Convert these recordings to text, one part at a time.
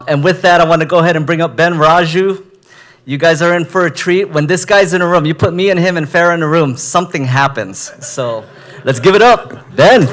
And with that, I want to go ahead and bring up Ben, Raju. You guys are in for a treat. When this guy's in a room, you put me and him and Farah in a room, something happens. So let's give it up. Ben.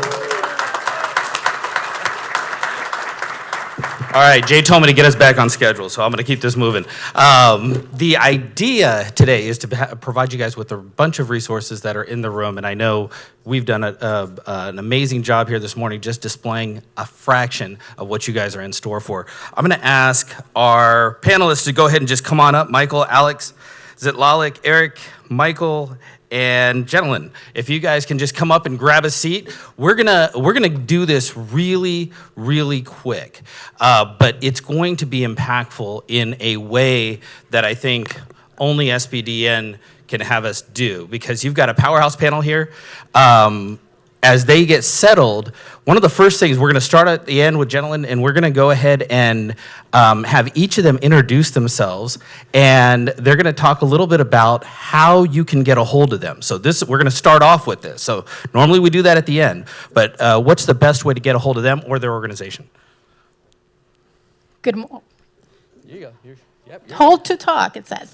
All right, Jay told me to get us back on schedule, so I'm going to keep this moving. The idea today is to provide you guys with a bunch of resources that are in the room, and I know we've done an amazing job here this morning just displaying a fraction of what you guys are in store for. I'm going to ask our panelists to go ahead and just come on up. Michael, Alex, Zitlalik, Eric, Michael, and gentlemen, if you guys can just come up and grab a seat, we're gonna do this really, really quick, but it's going to be impactful in a way that I think only SBDN can have us do, because you've got a powerhouse panel here. As they get settled, one of the first things, we're going to start at the end with gentlemen, and we're going to go ahead and have each of them introduce themselves, and they're going to talk a little bit about how you can get a hold of them. So we're going to start off with this. So normally we do that at the end, but what's the best way to get a hold of them or their organization? Good morning. Here you go. Yep. Hold to talk, it says.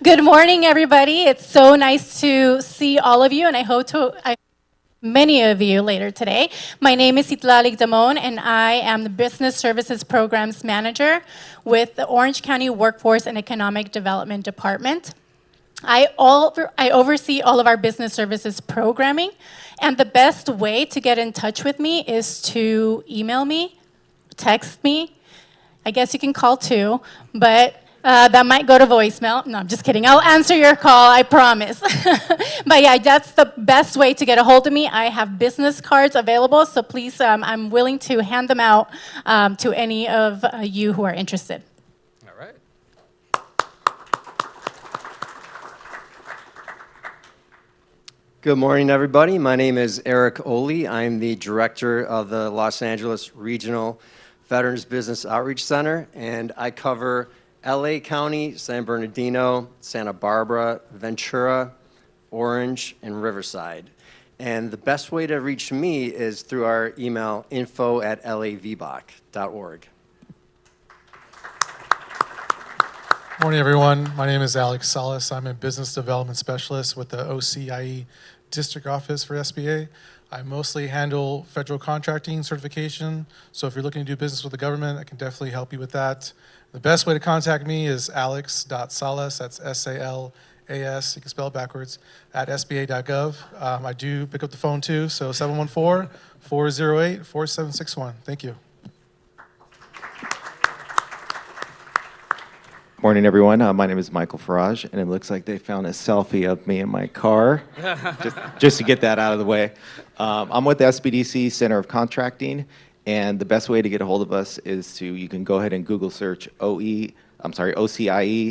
Good morning, everybody. It's so nice to see all of you, and I hope many of you later today. My name is Zitlalik Damon, and I am the Business Services Programs Manager with the Orange County Workforce and Economic Development Department. I oversee all of our business services programming, and the best way to get in touch with me is to email me, text me. I guess you can call too, but that might go to voicemail. No, I'm just kidding. I'll answer your call, I promise. But yeah, that's the best way to get a hold of me. I have business cards available, so please, I'm willing to hand them out to any of you who are interested. All right. Good morning, everybody. My name is Eric Oley. I'm the director of the Los Angeles Regional Veterans Business Outreach Center, and I cover LA County, San Bernardino, Santa Barbara, Ventura, Orange, and Riverside. And the best way to reach me is through our email, info@lavboc.org. Morning, everyone. My name is Alex Salas. I'm a business development specialist with the OCIE District Office for SBA. I mostly handle federal contracting certification, so if you're looking to do business with the government, I can definitely help you with that. The best way to contact me is alex.salas, that's S-A-L-A-S, you can spell it backwards, at sba.gov. I do pick up the phone too, so 714-408-4761. Thank you. Morning, everyone. My name is Michael Farage, and it looks like they found a selfie of me in my car, just to get that out of the way. I'm with the SBDC Center of Contracting, and the best way to get a hold of us is you can go ahead and Google search OCIE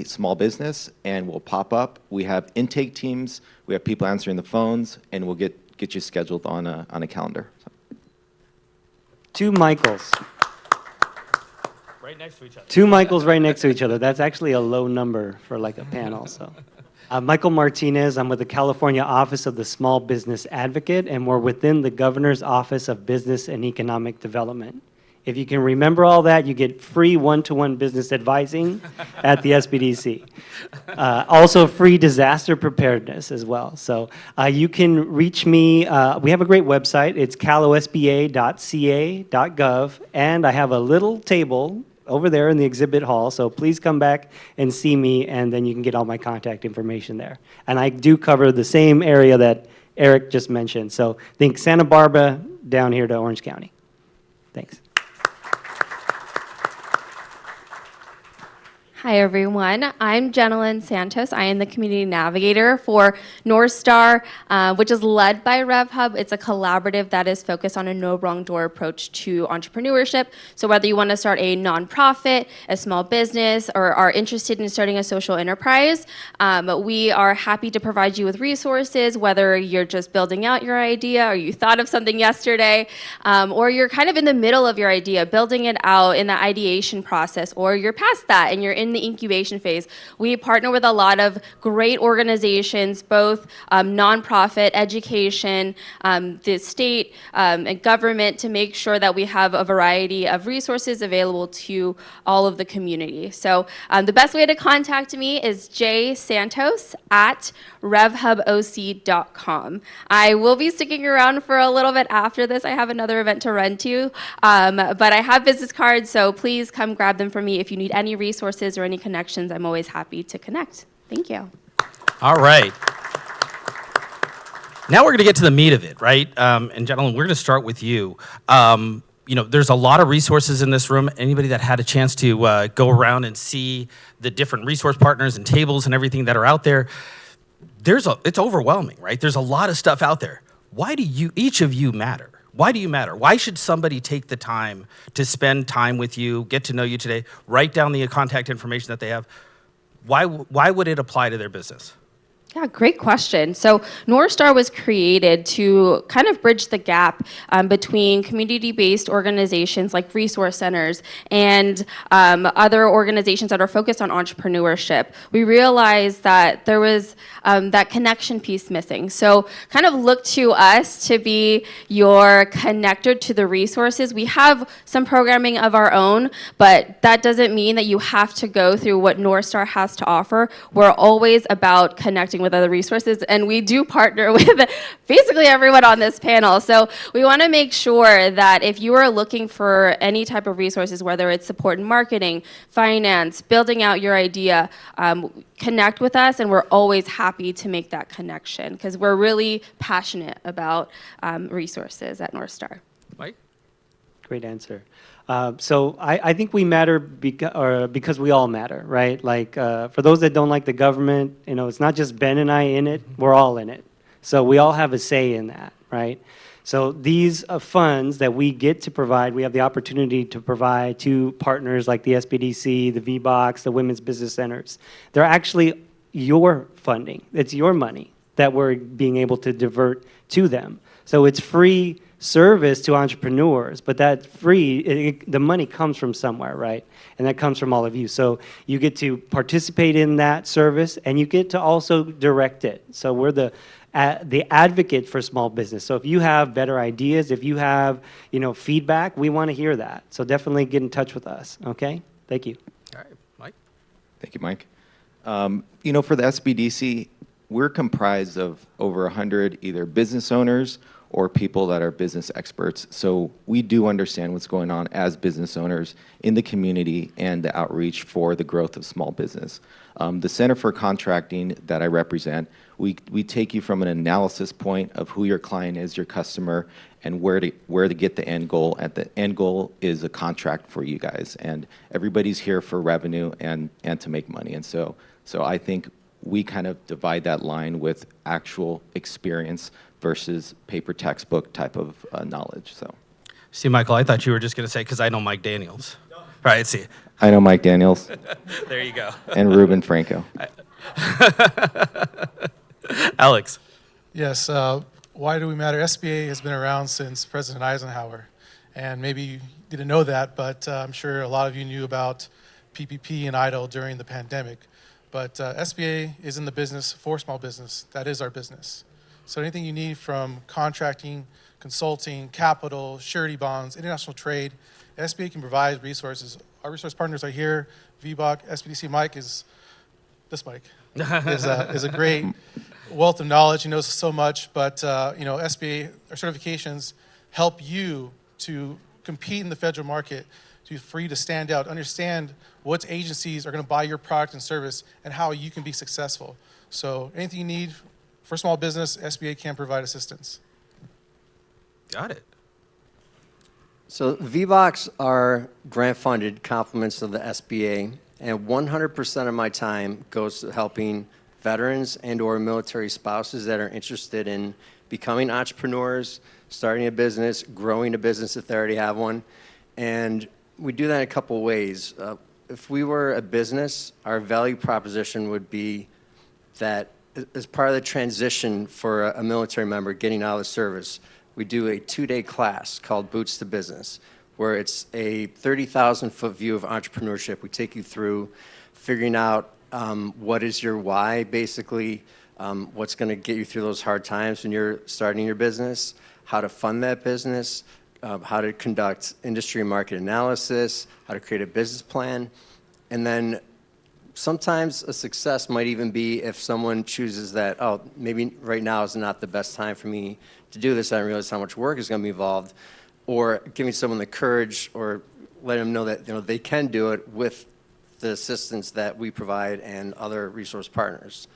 Small Business, and we'll pop up. We have intake teams, we have people answering the phones, and we'll get you scheduled on a calendar. So. Two Michaels. Right next to each other. Two Michaels right next to each other. That's actually a low number for like a panel. So, Michael Martinez. I'm with the California Office of the Small Business Advocate, and we're within the Governor's Office of Business and Economic Development. If you can remember all that, you get free one-to-one business advising at the SBDC. Also free disaster preparedness as well. So you can reach me. We have a great website. It's calosba.ca.gov, and I have a little table over there in the exhibit hall, so please come back and see me, and then you can get all my contact information there. And I do cover the same area that Eric just mentioned, so think Santa Barbara down here to Orange County. Thanks. Hi, everyone. I'm Jenilyn Santos. I am the community navigator for North Star, which is led by RevHub. It's a collaborative that is focused on a no wrong door approach to entrepreneurship. So whether you want to start a nonprofit, a small business, or are interested in starting a social enterprise, we are happy to provide you with resources, whether you're just building out your idea or you thought of something yesterday, or you're kind of in the middle of your idea, building it out in the ideation process, or you're past that and you're in the incubation phase. We partner with a lot of great organizations, both nonprofit, education, the state, and government, to make sure that we have a variety of resources available to all of the community. So the best way to contact me is jsantos@revhuboc.com. I will be sticking around for a little bit after this. I have another event to run to, but I have business cards, so please come grab them from me. If you need any resources or any connections, I'm always happy to connect. Thank you. All right. Now we're going to get to the meat of it, right? And gentlemen, we're going to start with you. There's a lot of resources in this room. Anybody that had a chance to go around and see the different resource partners and tables and everything that are out there, it's overwhelming, right? There's a lot of stuff out there. Why do each of you matter? Why do you matter? Why should somebody take the time to spend time with you, get to know you today, write down the contact information that they have? Why would it apply to their business? Yeah, great question. So North Star was created to kind of bridge the gap between community-based organizations like resource centers and other organizations that are focused on entrepreneurship. We realized that there was that connection piece missing. So kind of look to us to be your connector to the resources. We have some programming of our own, but that doesn't mean that you have to go through what North Star has to offer. We're always about connecting with other resources, and we do partner with basically everyone on this panel. So we want to make sure that if you are looking for any type of resources, whether it's support in marketing, finance, building out your idea, connect with us, and we're always happy to make that connection because we're really passionate about resources at North Star. Mike? Great answer. So I think we matter because we all matter, right? Like for those that don't like the government, it's not just Ben and I in it, we're all in it. So we all have a say in that, right? So these funds that we get to provide, we have the opportunity to provide to partners like the SBDC, the VBOX, the Women's Business Centers. They're actually your funding. It's your money that we're being able to divert to them. So it's free service to entrepreneurs, but that the money comes from somewhere, right? And that comes from all of you. So you get to participate in that service, and you get to also direct it. So we're the advocate for small business. So if you have better ideas, if you have feedback, we want to hear that. So definitely get in touch with us. Okay? Thank you. All right, Mike? Thank you, Mike. For the SBDC, we're comprised of over 100 either business owners or people that are business experts. So we do understand what's going on as business owners in the community and the outreach for the growth of small business. The Center for Contracting that I represent, we take you from an analysis point of who your client is, your customer, and where to get the end goal. And the end goal is a contract for you guys. And everybody's here for revenue and to make money. And so I think we kind of divide that line with actual experience versus paper textbook type of knowledge. So, See, Michael, I thought you were just going to say, because I know Mike Daniels. No. Right, see. I know Mike Daniels. There you go. And Ruben Franco. Alex. Yes, why do we matter? SBA has been around since President Eisenhower, and maybe you didn't know that, but I'm sure a lot of you knew about PPP and EIDL during the pandemic. But SBA is in the business for small business. That is our business. So anything you need from contracting, consulting, capital, surety bonds, international trade, SBA can provide resources. Our resource partners are here. VBOC, SBDC Mike is a great wealth of knowledge. He knows so much, but SBA, our certifications help you to compete in the federal market, to be free to stand out, understand what agencies are going to buy your product and service, and how you can be successful. So anything you need for small business, SBA can provide assistance. Got it. So VBOX are grant-funded complements of the SBA, and 100% of my time goes to helping veterans and or military spouses that are interested in becoming entrepreneurs, starting a business, growing a business if they already have one. And we do that in a couple ways. If we were a business, our value proposition would be that as part of the transition for a military member getting out of the service, we do a 2-day class called Boots to Business, where it's a 30,000-foot view of entrepreneurship. We take you through figuring out what is your why, basically, what's going to get you through those hard times when you're starting your business, how to fund that business, how to conduct industry and market analysis, how to create a business plan, and then sometimes a success might even be if someone chooses that, oh, maybe right now is not the best time for me to do this. I didn't realize how much work is going to be involved, or giving someone the courage or letting them know that they can do it with the assistance that we provide and other resource partners.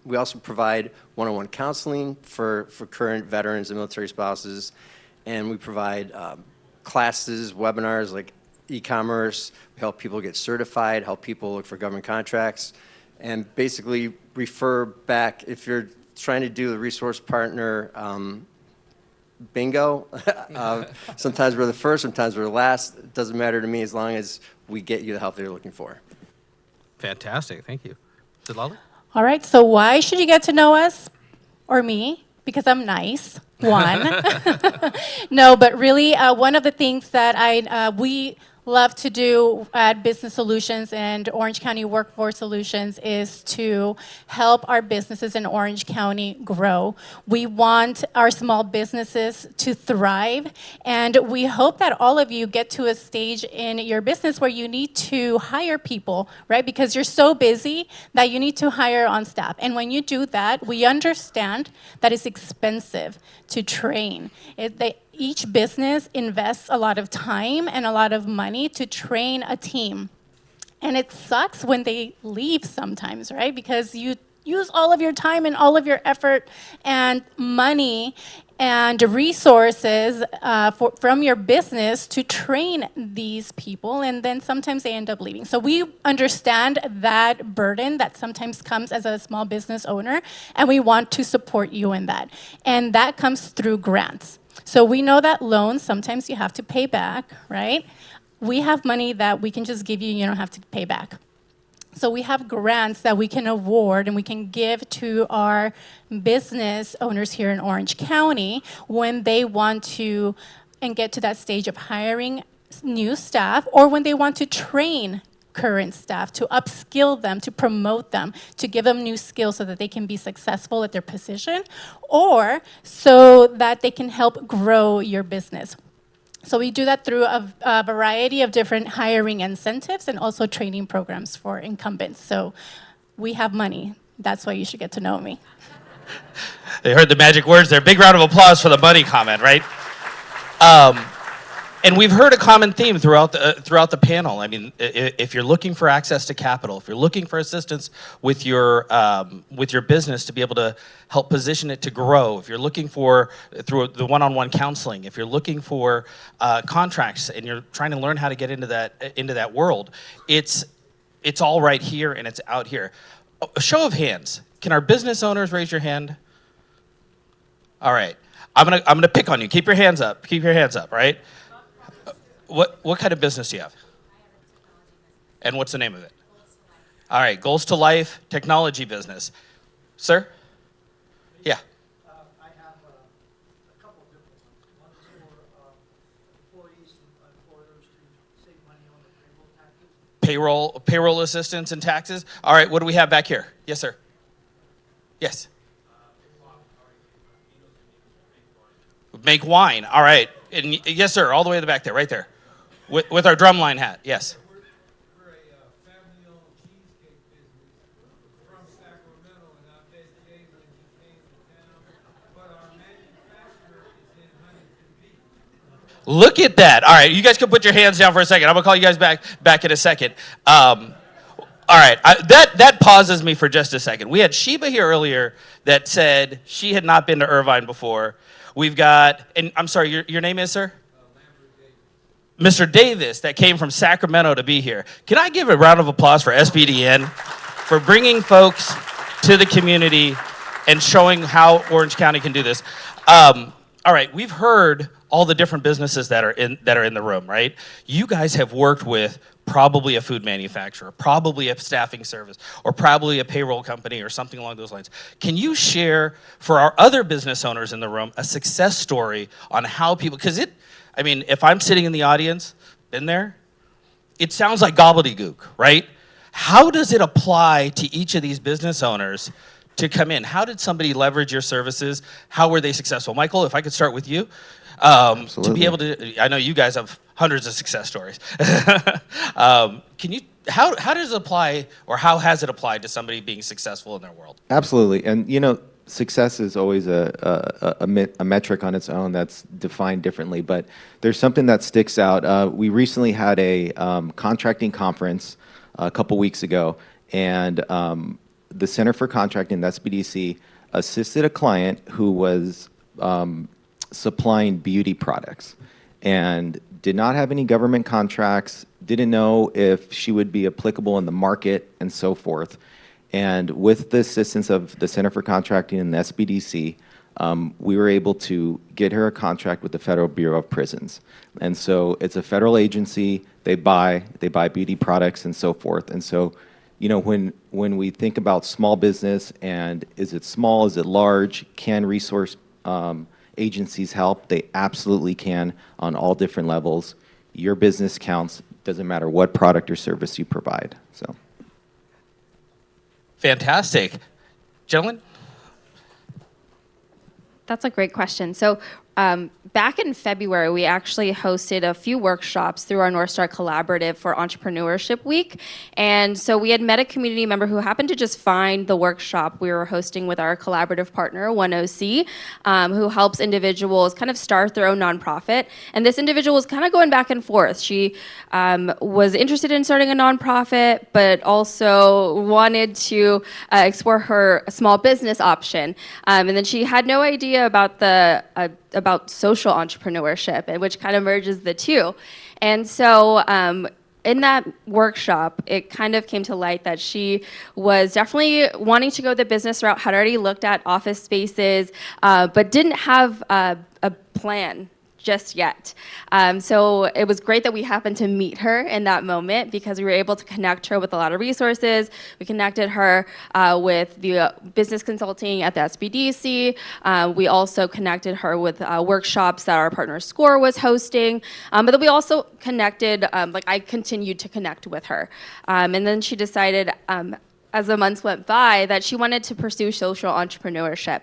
We also provide one-on-one counseling for current veterans and military spouses, and we provide classes, webinars like e-commerce. We help people get certified, help people look for government contracts, and basically refer back if you're trying to do the resource partner bingo. Sometimes we're the first, sometimes we're the last. It doesn't matter to me as long as we get you the help that you're looking for. Fantastic. Thank you. Sitlali? All right, so why should you get to know us or me? Because I'm nice, one. No, but really, one of the things that we love to do at Business Solutions and Orange County Workforce Solutions is to help our businesses in Orange County grow. We want our small businesses to thrive, and we hope that all of you get to a stage in your business where you need to hire people, right? Because you're so busy that you need to hire on staff. And when you do that, we understand that it's expensive to train. Each business invests a lot of time and a lot of money to train a team. And it sucks when they leave sometimes, right? Because you use all of your time and all of your effort and money and resources from your business to train these people, and then sometimes they end up leaving. So we understand that burden that sometimes comes as a small business owner, and we want to support you in that. And that comes through grants. So we know that loans, sometimes you have to pay back, right? We have money that we can just give you don't have to pay back. So we have grants that we can award and we can give to our business owners here in Orange County when they want to and get to that stage of hiring new staff, or when they want to train current staff, to upskill them, to promote them, to give them new skills so that they can be successful at their position, or so that they can help grow your business. So we do that through a variety of different hiring incentives and also training programs for incumbents. So we have money. That's why you should get to know me. They heard the magic words there. Big round of applause for the money comment, right? And we've heard a common theme throughout the panel. I mean, if you're looking for access to capital, if you're looking for assistance with your business to be able to help position it to grow, if you're looking for through the one-on-one counseling, if you're looking for contracts and you're trying to learn how to get into that world, it's all right here and it's out here. A show of hands. Can our business owners raise your hand? All right. I'm gonna pick on you. Keep your hands up. Keep your hands up. Right. What kind of business do you have? And what's the name of it? All right, Goals to Life technology business. Sir? Yeah. I have a couple of different ones. One is for employees and employers to save money on the payroll taxes. Payroll assistance and taxes. All right, what do we have back here? Yes, sir. Yes. Make wine. All right. And yes, sir, all the way to the back there, right there. With our drumline hat, yes. We're a family-owned cheesecake business from Sacramento, and I'm David and he came to town, but our manufacturer is in Huntington Beach. Look at that. All right, you guys can put your hands down for a second. I'm gonna call you guys back in a second. All right, that pauses me for just a second. We had Sheba here earlier that said she had not been to Irvine before. We've got, and I'm sorry, your name is, sir? Mr. Davis, that came from Sacramento to be here. Can I give a round of applause for SBDN for bringing folks to the community and showing how Orange County can do this? All right, we've heard all the different businesses that are in the room, right? You guys have worked with probably a food manufacturer, probably a staffing service, or probably a payroll company or something along those lines. Can you share for our other business owners in the room a success story on how people, because if I'm sitting in the audience, been there, it sounds like gobbledygook, right? How does it apply to each of these business owners to come in? How did somebody leverage your services? How were they successful? Michael, if I could start with you. To be able to, I know you guys have hundreds of success stories. Can you, how does it apply, or how has it applied to somebody being successful in their world? Absolutely. And, you know, success is always a metric on its own that's defined differently, but there's something that sticks out. We recently had a contracting conference a couple weeks ago, and the Center for Contracting, the SBDC, assisted a client who was supplying beauty products and did not have any government contracts, didn't know if she would be applicable in the market and so forth. And with the assistance of the Center for Contracting and the SBDC, we were able to get her a contract with the Federal Bureau of Prisons. And so it's a federal agency, they buy beauty products and so forth. And so, you know, when we think about small business and is it small, is it large, can resource agencies help? They absolutely can on all different levels. Your business counts, doesn't matter what product or service you provide. So. Fantastic. Gentlemen? That's a great question. So back in February, we actually hosted a few workshops through our North Star Collaborative for Entrepreneurship Week. And so we had met a community member who happened to just find the workshop we were hosting with our collaborative partner, 1OC, who helps individuals kind of start their own nonprofit. And this individual was kind of going back and forth. She was interested in starting a nonprofit, but also wanted to explore her small business option. And then she had no idea about about social entrepreneurship, and which kind of merges the two. And so in that workshop, it kind of came to light that she was definitely wanting to go the business route, had already looked at office spaces, but didn't have a plan just yet. So it was great that we happened to meet her in that moment, because we were able to connect her with a lot of resources. We connected her with the business consulting at the SBDC. We also connected her with workshops that our partner SCORE was hosting. But then we also connected, I continued to connect with her. And then she decided, as the months went by, that she wanted to pursue social entrepreneurship.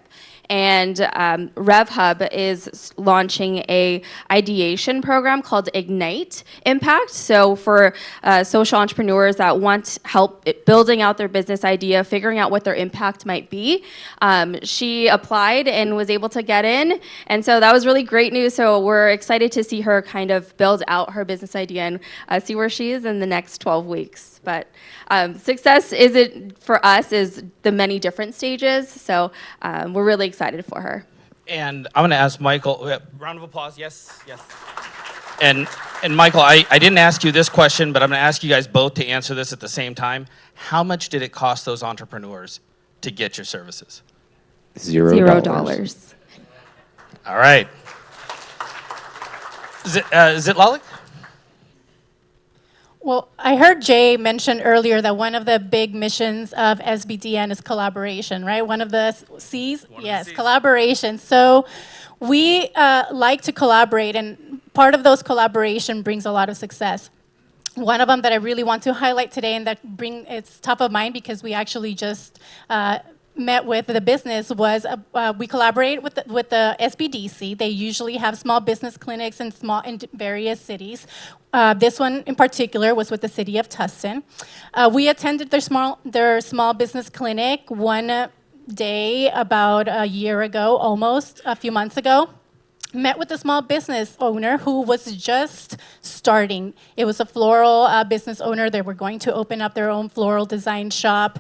And RevHub is launching a ideation program called Ignite Impact. So for social entrepreneurs that want help building out their business idea, figuring out what their impact might be, she applied and was able to get in. And so that was really great news. So we're excited to see her kind of build out her business idea and see where she is in the next 12 weeks. But success for us is the many different stages. So we're really excited for her. And I'm going to ask Michael, round of applause, yes, yes. And Michael, I didn't ask you this question, but I'm going to ask you guys both to answer this at the same time. How much did it cost those entrepreneurs to get your services? $0. All right. Is it Lalik? Well, I heard Jay mention earlier that one of the big missions of SBDN is collaboration, right? One of the C's? Yes, collaboration. So we like to collaborate, and part of those collaboration brings a lot of success. One of them that I really want to highlight today, and that it's top of mind because we actually just met with the business, was we collaborate with the SBDC. They usually have small business clinics in various cities. This one in particular was with the city of Tustin. We attended their small business clinic one day about a year ago, almost a few months ago. Met with a small business owner who was just starting. It was a floral business owner. They were going to open up their own floral design shop.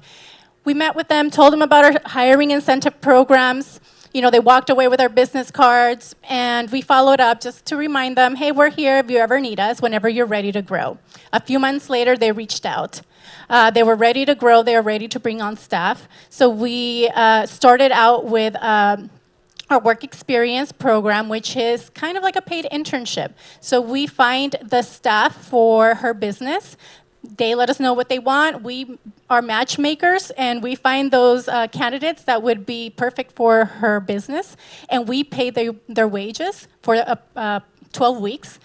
We met with them, told them about our hiring incentive programs. You know, they walked away with our business cards, and we followed up just to remind them, hey, we're here if you ever need us, whenever you're ready to grow. A few months later, they reached out. They were ready to grow. They were ready to bring on staff. So we started out with our work experience program, which is kind of like a paid internship. So we find the staff for her business. They let us know what they want. We are matchmakers, and we find those candidates that would be perfect for her business, and we pay their wages for 12 weeks.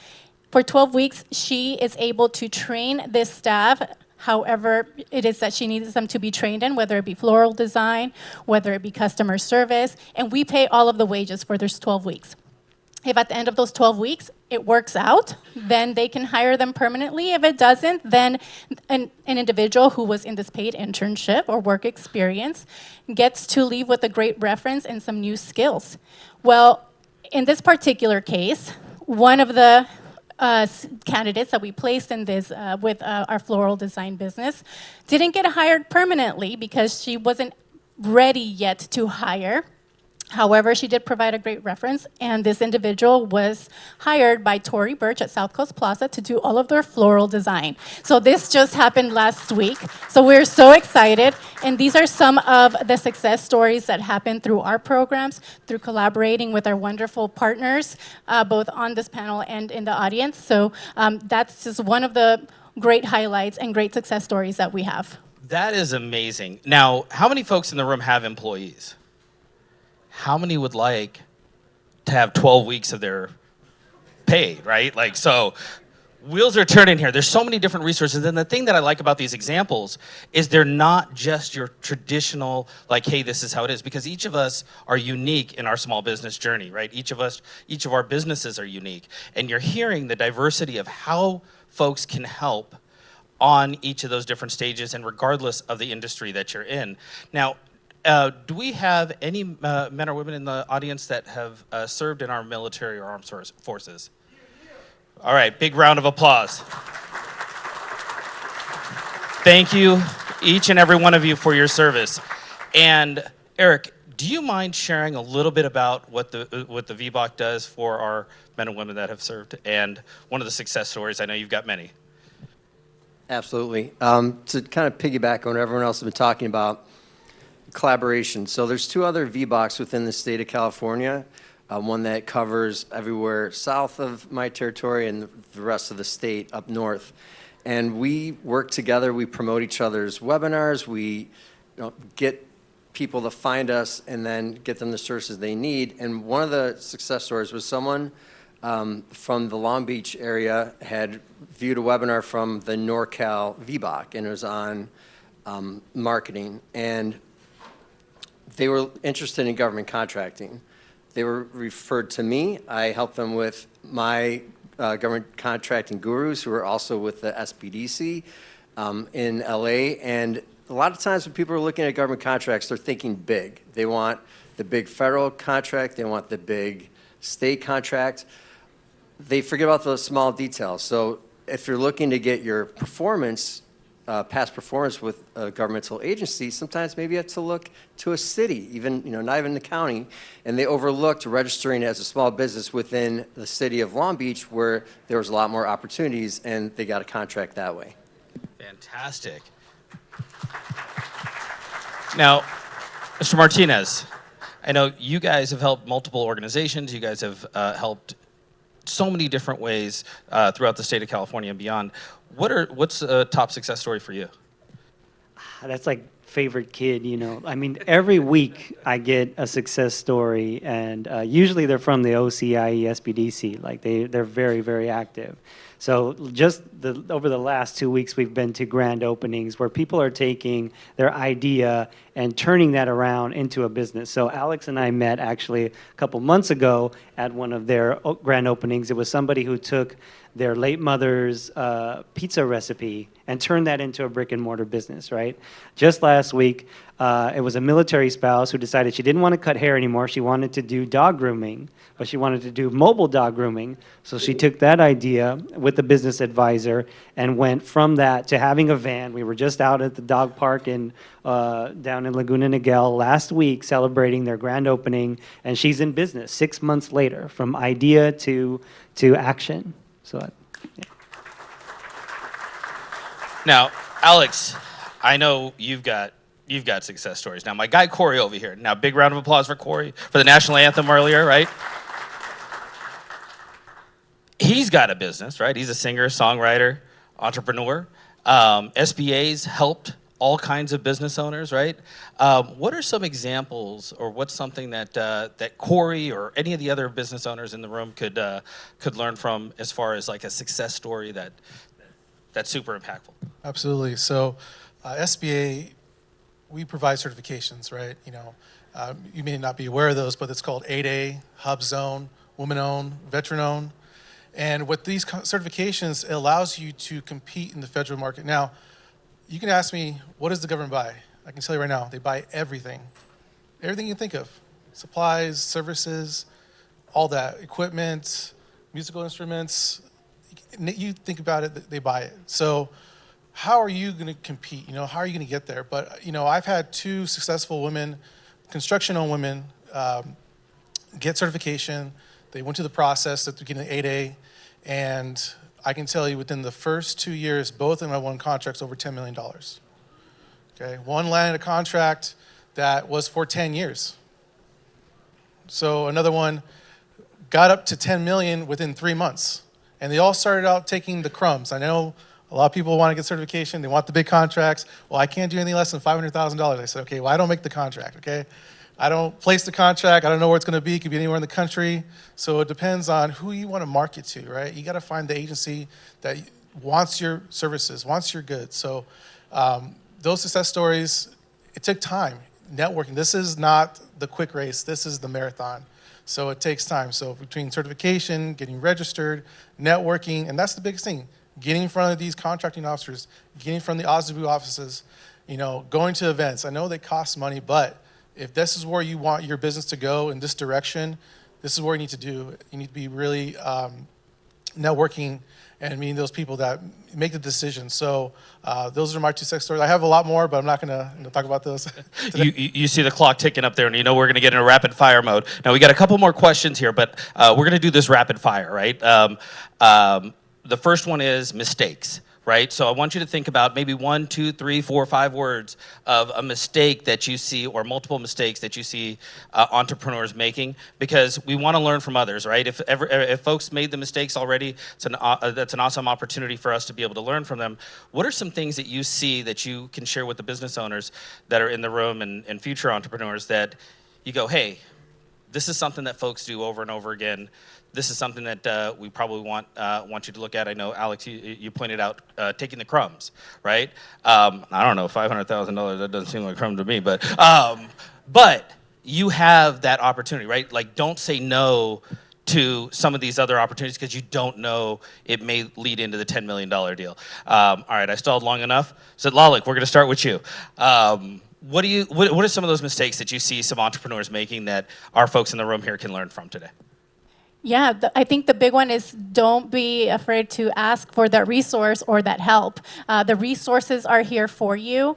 For 12 weeks, she is able to train this staff however it is that she needs them to be trained in, whether it be floral design, whether it be customer service, and we pay all of the wages for those 12 weeks. If at the end of those 12 weeks it works out, then they can hire them permanently. If it doesn't, then an individual who was in this paid internship or work experience gets to leave with a great reference and some new skills. Well, in this particular case, one of the candidates that we placed in this with our floral design business didn't get hired permanently because she wasn't ready yet to hire. However, she did provide a great reference, and this individual was hired by Tory Burch at South Coast Plaza to do all of their floral design. So this just happened last week. So we're so excited, and these are some of the success stories that happened through our programs, through collaborating with our wonderful partners, both on this panel and in the audience. So that's just one of the great highlights and great success stories that we have. That is amazing. Now, how many folks in the room have employees? How many would like to have 12 weeks of their pay, right? Like, so wheels are turning here. There's so many different resources. And the thing that I like about these examples is they're not just your traditional, like, hey, this is how it is, because each of us are unique in our small business journey, right? Each of our businesses are unique. And you're hearing the diversity of how folks can help on each of those different stages and regardless of the industry that you're in. Now, do we have any men or women in the audience that have served in our military or armed forces? All right, big round of applause. Thank you, each and every one of you, for your service. And Eric, do you mind sharing a little bit about what the VBOC does for our men and women that have served, and one of the success stories? I know you've got many. Absolutely. To kind of piggyback on what everyone else has been talking about, collaboration. So there's two other VBOCs within the state of California, one that covers everywhere south of my territory and the rest of the state up north. And we work together, we promote each other's webinars, we get people to find us and then get them the services they need. And one of the success stories was someone from the Long Beach area had viewed a webinar from the NorCal VBOC, and it was on marketing. And they were interested in government contracting. They were referred to me. I helped them with my government contracting gurus who are also with the SBDC in LA. And a lot of times when people are looking at government contracts, they're thinking big. They want the big federal contract. They want the big state contract. They forget about those small details. So if you're looking to get your performance, past performance with a governmental agency, sometimes maybe you have to look to a city, even, not even the county, and they overlooked registering as a small business within the city of Long Beach, where there was a lot more opportunities, and they got a contract that way. Fantastic. Now, Mr. Martinez, I know you guys have helped multiple organizations. You guys have helped so many different ways throughout the state of California and beyond. What's a top success story for you? That's like favorite kid, I mean, every week I get a success story, and usually they're from the OCIE SBDC. Like they're very, very active. So just over the last 2 weeks, we've been to grand openings where people are taking their idea and turning that around into a business. So Alex and I met actually a couple months ago at one of their grand openings. It was somebody who took their late mother's pizza recipe and turned that into a brick and mortar business, right? Just last week, it was a military spouse who decided she didn't want to cut hair anymore. She wanted to do dog grooming, but she wanted to do mobile dog grooming. So she took that idea with the business advisor and went from that to having a van. We were just out at the dog park down in Laguna Niguel last week celebrating their grand opening, and she's in business 6 months later, from idea to action. So, yeah. Now, Alex, I know you've got success stories. Now, my guy Corey over here. Now, big round of applause for Corey for the national anthem earlier, right? He's got a business, right? He's a singer, songwriter, entrepreneur. SBA's helped all kinds of business owners, right? What are some examples, or what's something that Corey or any of the other business owners in the room could learn from, as far as like a success story that that's super impactful? Absolutely. So, SBA, we provide certifications, right? You may not be aware of those, but it's called 8A, Hub Zone, Women-Owned, Veteran-Owned. And with these certifications, it allows you to compete in the federal market. Now, you can ask me, what does the government buy? I can tell you right now, they buy everything. Everything you think of. Supplies, services, all that. Equipment, musical instruments. You think about it, they buy it. So how are you going to compete? How are you going to get there? But, I've had 2 successful women, construction-owned women, get certification. They went through the process to get an 8A, and I can tell you within the first 2 years, both of them have won contracts over $10 million. Okay, one landed a contract that was for 10 years. So another one got up to 10 million within 3 months. And they all started out taking the crumbs. I know a lot of people want to get certification. They want the big contracts. Well, I can't do anything less than $500,000. I said, okay, well, I don't make the contract, okay? I don't place the contract. I don't know where it's going to be. It could be anywhere in the country. So it depends on who you want to market to, right? You got to find the agency that wants your services, wants your goods. So those success stories, it took time. Networking, this is not the quick race. This is the marathon. So it takes time. So between certification, getting registered, networking, and that's the biggest thing. Getting in front of these contracting officers, getting in front of the OSDBU offices, going to events. I know they cost money, but if this is where you want your business to go in this direction, this is what you need to do. You need to be really networking and meeting those people that make the decision. So those are my 2 success stories. I have a lot more, but I'm not going to talk about those. You see the clock ticking up there, and we're going to get in a rapid fire mode. Now, we got a couple more questions here, but we're going to do this rapid fire, right? The first one is mistakes, right? So I want you to think about maybe 1, 2, 3, 4, 5 words of a mistake that you see, or multiple mistakes that you see entrepreneurs making, because we want to learn from others, right? If folks made the mistakes already, that's an awesome opportunity for us to be able to learn from them. What are some things that you see that you can share with the business owners that are in the room and future entrepreneurs that you go, hey, this is something that folks do over and over again. This is something that we probably want you to look at. I know, Alex, you pointed out taking the crumbs, right? I don't know, $500,000, that doesn't seem like a crumb to me, but you have that opportunity, right? Like, don't say no to some of these other opportunities because you don't know it may lead into the $10 million deal. All right, I stalled long enough. So, Lalik, we're going to start with you. What are some of those mistakes that you see some entrepreneurs making that our folks in the room here can learn from today? Yeah, I think the big one is don't be afraid to ask for that resource or that help. The resources are here for you.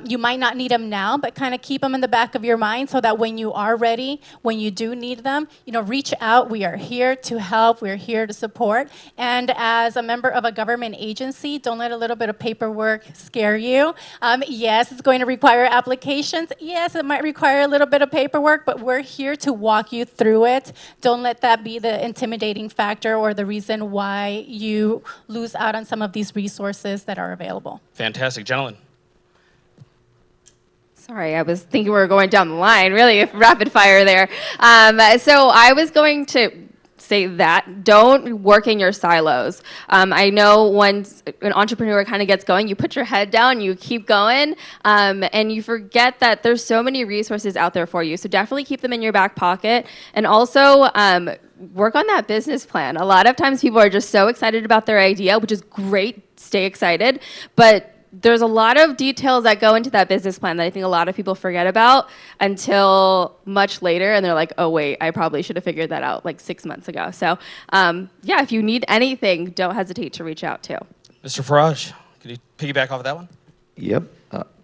You might not need them now, but kind of keep them in the back of your mind so that when you are ready, when you do need them, reach out. We are here to help. We're here to support. And as a member of a government agency, don't let a little bit of paperwork scare you. Yes, it's going to require applications. Yes, it might require a little bit of paperwork, but we're here to walk you through it. Don't let that be the intimidating factor or the reason why you lose out on some of these resources that are available. Fantastic. Gentlemen. Sorry, I was thinking we were going down the line, really, rapid fire there. So I was going to say that don't work in your silos. I know once an entrepreneur kind of gets going, you put your head down, you keep going, and you forget that there's so many resources out there for you. So definitely keep them in your back pocket. And also, work on that business plan. A lot of times people are just so excited about their idea, which is great, stay excited, but there's a lot of details that go into that business plan that I think a lot of people forget about until much later, and they're like, oh wait, I probably should have figured that out like 6 months ago. So yeah, if you need anything, don't hesitate to reach out too. Mr. Faraj, can you piggyback off of that one? Yep.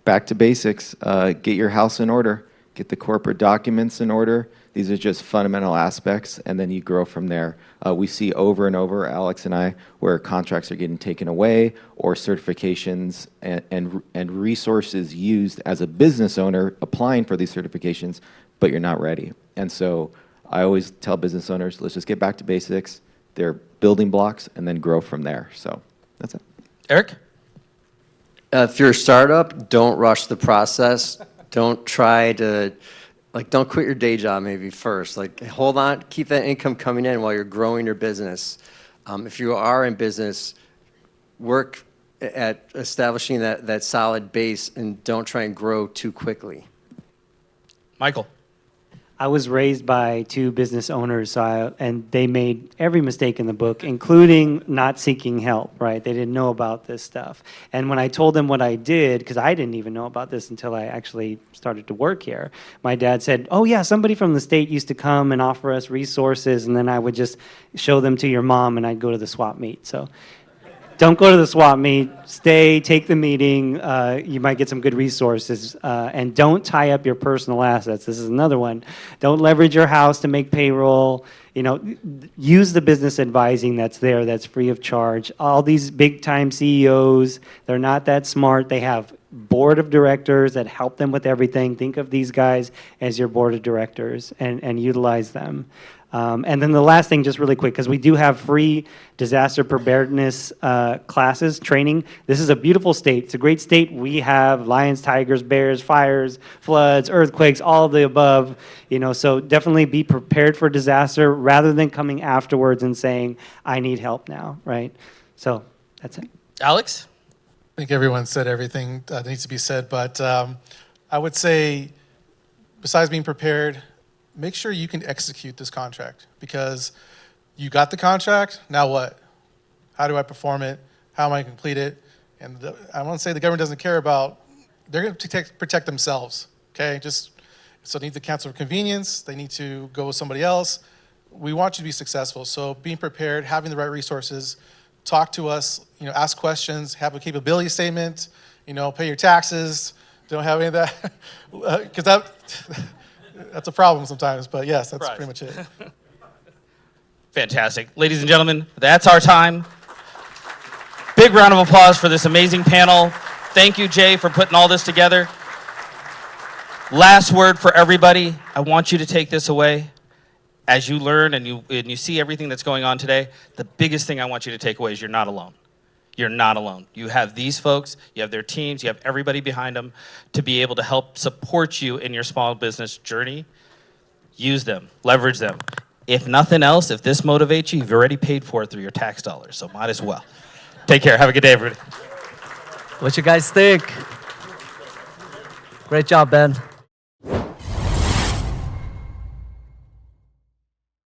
Back to basics. Get your house in order. Get the corporate documents in order. These are just fundamental aspects, and then you grow from there. We see over and over, Alex and I, where contracts are getting taken away or certifications and resources used as a business owner applying for these certifications, but you're not ready. And so I always tell business owners, let's just get back to basics. They're building blocks and then grow from there. So that's it. Eric? If you're a startup, don't rush the process. Don't try to, don't quit your day job maybe first. Hold on, keep that income coming in while you're growing your business. If you are in business, work at establishing that solid base and don't try and grow too quickly. Michael. I was raised by two business owners, and they made every mistake in the book, including not seeking help, right? They didn't know about this stuff. And when I told them what I did, because I didn't even know about this until I actually started to work here, my dad said, oh yeah, somebody from the state used to come and offer us resources, and then I would just show them to your mom, and I'd go to the swap meet. So don't go to the swap meet. Stay, take the meeting. You might get some good resources. And don't tie up your personal assets. This is another one. Don't leverage your house to make payroll. You know, use the business advising that's there, that's free of charge. All these big-time CEOs, they're not that smart. They have board of directors that help them with everything. Think of these guys as your board of directors and utilize them. And then the last thing, just really quick, because we do have free disaster preparedness classes, training. This is a beautiful state. It's a great state. We have lions, tigers, bears, fires, floods, earthquakes, all of the above. You know, so definitely be prepared for disaster rather than coming afterwards and saying, I need help now, right? So that's it. Alex? I think everyone said everything that needs to be said, but I would say, besides being prepared, make sure you can execute this contract, because you got the contract, now what? How do I perform it? How am I complete it? And I want to say the government doesn't care about, they're going to protect themselves, okay? So they need to cancel for convenience, they need to go with somebody else. We want you to be successful, so being prepared, having the right resources, talk to us, you know, ask questions, have a capability statement, you know, pay your taxes, don't have any of that, because that's a problem sometimes, but yes, that's pretty much it. Fantastic. Ladies and gentlemen, that's our time. Big round of applause for this amazing panel. Thank you, Jay, for putting all this together. Last word for everybody. I want you to take this away. As you learn and you see everything that's going on today, the biggest thing I want you to take away is you're not alone. You're not alone. You have these folks, you have their teams, you have everybody behind them to be able to help support you in your small business journey. Use them, leverage them. If nothing else, if this motivates you, you've already paid for it through your tax dollars, so might as well. Take care. Have a good day, everybody. What you guys think? Great job, Ben.